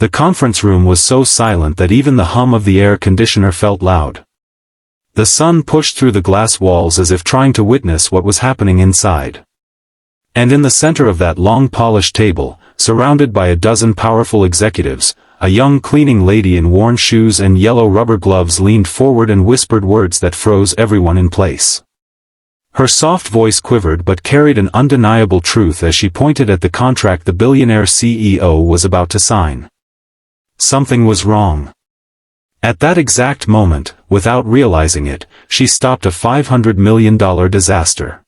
The conference room was so silent that even the hum of the air conditioner felt loud. The sun pushed through the glass walls as if trying to witness what was happening inside. And in the center of that long polished table, surrounded by a dozen powerful executives, a young cleaning lady in worn shoes and yellow rubber gloves leaned forward and whispered words that froze everyone in place. Her soft voice quivered but carried an undeniable truth as she pointed at the contract the billionaire CEO was about to sign. Something was wrong. At that exact moment, without realizing it, she stopped a $500 million disaster.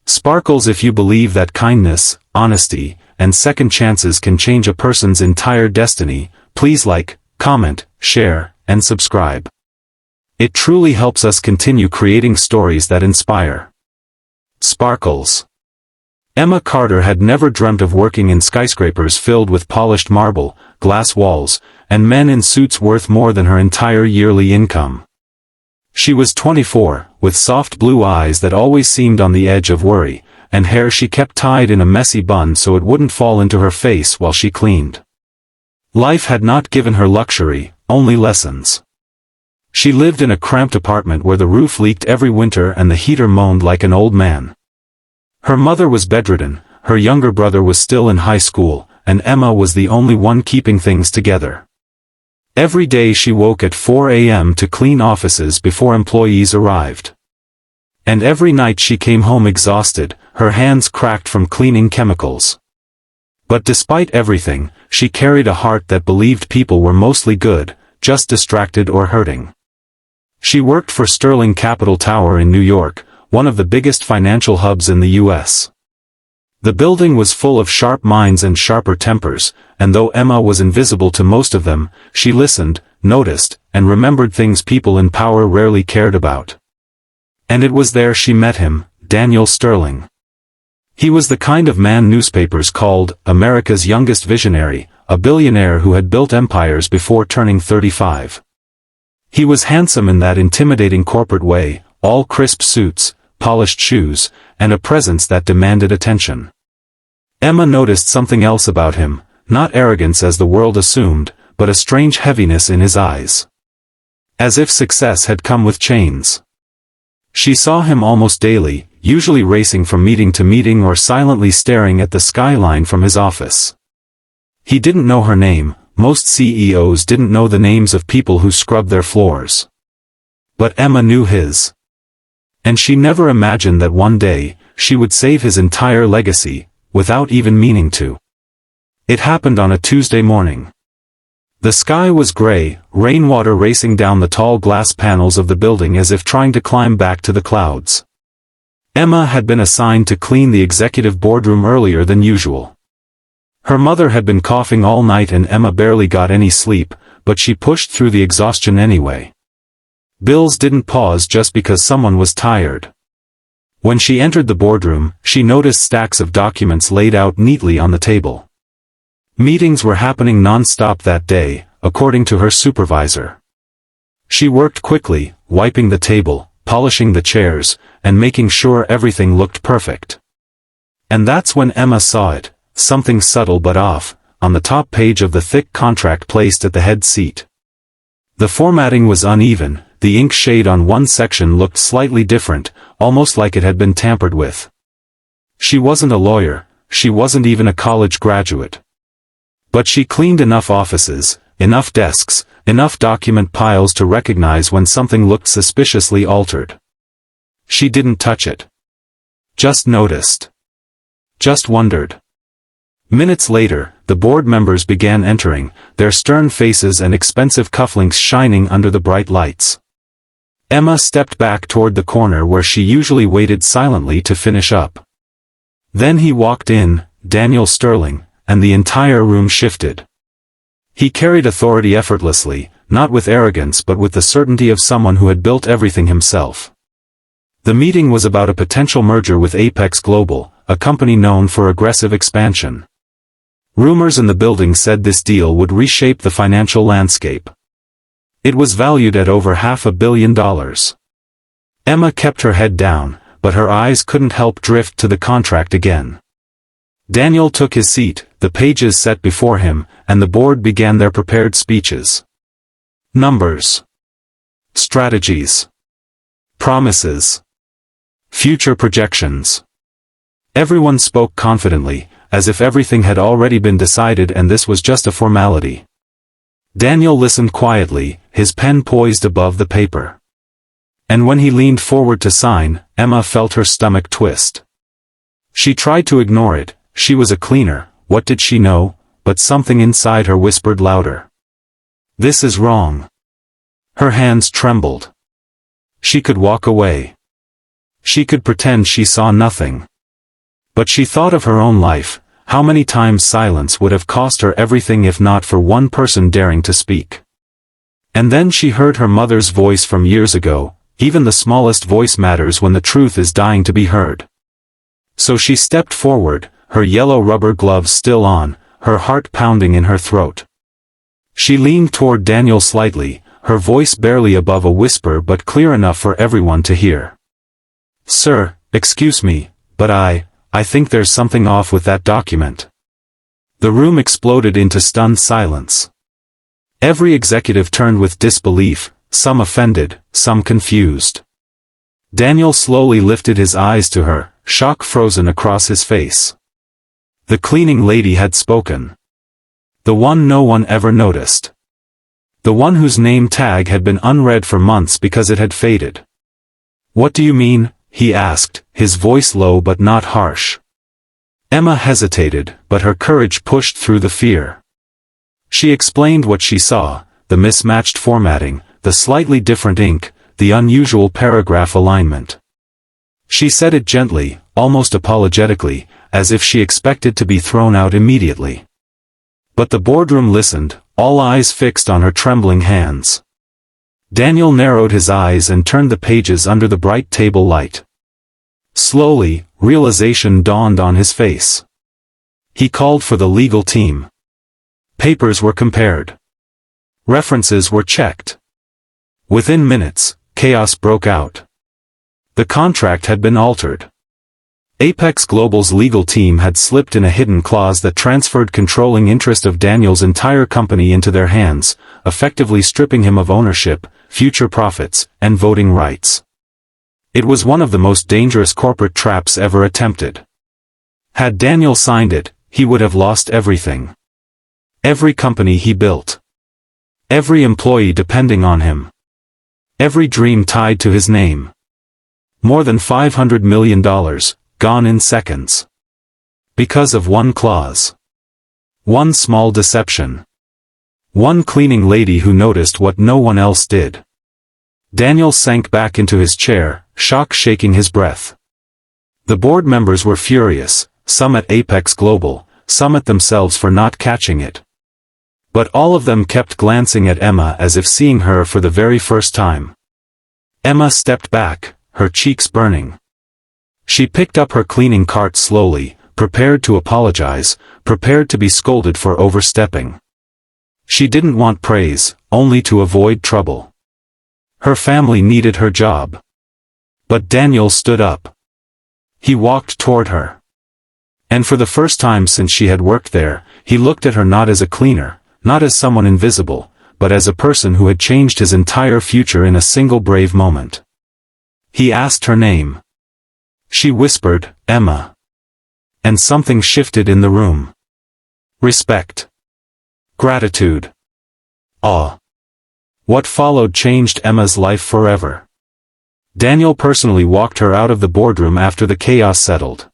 Sparkles, if you believe that kindness, honesty, and second chances can change a person's entire destiny, please like, comment, share, and subscribe. It truly helps us continue creating stories that inspire. Sparkles. Emma Carter had never dreamt of working in skyscrapers filled with polished marble, glass walls, and men in suits worth more than her entire yearly income. She was 24, with soft blue eyes that always seemed on the edge of worry, and hair she kept tied in a messy bun so it wouldn't fall into her face while she cleaned. Life had not given her luxury, only lessons. She lived in a cramped apartment where the roof leaked every winter and the heater moaned like an old man. Her mother was bedridden, her younger brother was still in high school, and Emma was the only one keeping things together. Every day she woke at 4 a.m. to clean offices before employees arrived. And every night she came home exhausted, her hands cracked from cleaning chemicals. But despite everything, she carried a heart that believed people were mostly good, just distracted or hurting. She worked for Sterling Capital Tower in New York, one of the biggest financial hubs in the U.S. The building was full of sharp minds and sharper tempers, and though Emma was invisible to most of them, she listened, noticed, and remembered things people in power rarely cared about. And it was there she met him, Daniel Sterling. He was the kind of man newspapers called America's youngest visionary, a billionaire who had built empires before turning 35. He was handsome in that intimidating corporate way, all crisp suits, polished shoes, and a presence that demanded attention. Emma noticed something else about him, not arrogance as the world assumed, but a strange heaviness in his eyes. As if success had come with chains. She saw him almost daily, usually racing from meeting to meeting or silently staring at the skyline from his office. He didn't know her name, most CEOs didn't know the names of people who scrubbed their floors. But Emma knew his. And she never imagined that one day, she would save his entire legacy, without even meaning to. It happened on a Tuesday morning. The sky was gray, rainwater racing down the tall glass panels of the building as if trying to climb back to the clouds. Emma had been assigned to clean the executive boardroom earlier than usual. Her mother had been coughing all night and Emma barely got any sleep, but she pushed through the exhaustion anyway. Bills didn't pause just because someone was tired. When she entered the boardroom, she noticed stacks of documents laid out neatly on the table. Meetings were happening non-stop that day, according to her supervisor. She worked quickly, wiping the table, polishing the chairs, and making sure everything looked perfect. And that's when Emma saw it, something subtle but off, on the top page of the thick contract placed at the head seat. The formatting was uneven, the ink shade on one section looked slightly different, almost like it had been tampered with. She wasn't a lawyer, she wasn't even a college graduate. But she cleaned enough offices, enough desks, enough document piles to recognize when something looked suspiciously altered. She didn't touch it. Just noticed. Just wondered. Minutes later, the board members began entering, their stern faces and expensive cufflinks shining under the bright lights. Emma stepped back toward the corner where she usually waited silently to finish up. Then he walked in, Daniel Sterling, and the entire room shifted. He carried authority effortlessly, not with arrogance but with the certainty of someone who had built everything himself. The meeting was about a potential merger with Apex Global, a company known for aggressive expansion. Rumors in the building said this deal would reshape the financial landscape. It was valued at over $500 million. Emma kept her head down, but her eyes couldn't help drift to the contract again. Daniel took his seat, the pages set before him, and the board began their prepared speeches. Numbers. Strategies. Promises. Future projections. Everyone spoke confidently, as if everything had already been decided and this was just a formality. Daniel listened quietly, his pen poised above the paper. And when he leaned forward to sign, Emma felt her stomach twist. She tried to ignore it, she was a cleaner, what did she know, but something inside her whispered louder. This is wrong. Her hands trembled. She could walk away. She could pretend she saw nothing. But she thought of her own life, how many times silence would have cost her everything if not for one person daring to speak. And then she heard her mother's voice from years ago, even the smallest voice matters when the truth is dying to be heard. So she stepped forward, her yellow rubber gloves still on, her heart pounding in her throat. She leaned toward Daniel slightly, her voice barely above a whisper but clear enough for everyone to hear. Sir, excuse me, but I think there's something off with that document. The room exploded into stunned silence. Every executive turned with disbelief, some offended, some confused. Daniel slowly lifted his eyes to her, shock frozen across his face. The cleaning lady had spoken. The one no one ever noticed. The one whose name tag had been unread for months because it had faded. What do you mean? He asked, his voice low but not harsh. Emma hesitated, but her courage pushed through the fear. She explained what she saw, the mismatched formatting, the slightly different ink, the unusual paragraph alignment. She said it gently, almost apologetically, as if she expected to be thrown out immediately. But the boardroom listened, all eyes fixed on her trembling hands. Daniel narrowed his eyes and turned the pages under the bright table light. Slowly, realization dawned on his face. He called for the legal team. Papers were compared. References were checked. Within minutes, chaos broke out. The contract had been altered. Apex Global's legal team had slipped in a hidden clause that transferred controlling interest of Daniel's entire company into their hands, effectively stripping him of ownership, future profits, and voting rights. It was one of the most dangerous corporate traps ever attempted. Had Daniel signed it, he would have lost everything. Every company he built. Every employee depending on him. Every dream tied to his name. More than $500 million, gone in seconds. Because of one clause. One small deception. One cleaning lady who noticed what no one else did. Daniel sank back into his chair, shock shaking his breath. The board members were furious, some at Apex Global, some at themselves for not catching it. But all of them kept glancing at Emma as if seeing her for the very first time. Emma stepped back, her cheeks burning. She picked up her cleaning cart slowly, prepared to apologize, prepared to be scolded for overstepping. She didn't want praise, only to avoid trouble. Her family needed her job. But Daniel stood up. He walked toward her. And for the first time since she had worked there, he looked at her not as a cleaner, not as someone invisible, but as a person who had changed his entire future in a single brave moment. He asked her name. She whispered, Emma. And something shifted in the room. Respect. Gratitude. Awe. What followed changed Emma's life forever. Daniel personally walked her out of the boardroom after the chaos settled.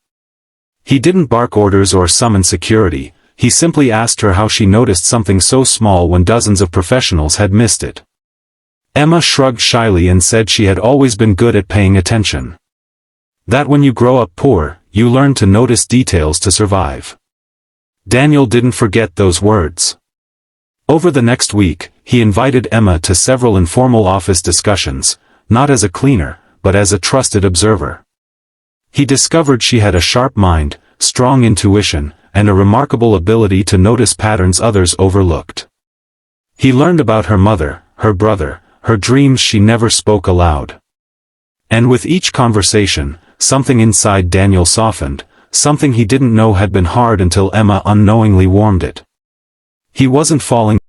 He didn't bark orders or summon security, he simply asked her how she noticed something so small when dozens of professionals had missed it. Emma shrugged shyly and said she had always been good at paying attention. That when you grow up poor, you learn to notice details to survive. Daniel didn't forget those words. Over the next week, he invited Emma to several informal office discussions, not as a cleaner, but as a trusted observer. He discovered she had a sharp mind, strong intuition, and a remarkable ability to notice patterns others overlooked. He learned about her mother, her brother, her dreams she never spoke aloud. And with each conversation, something inside Daniel softened, something he didn't know had been hard until Emma unknowingly warmed it. He wasn't falling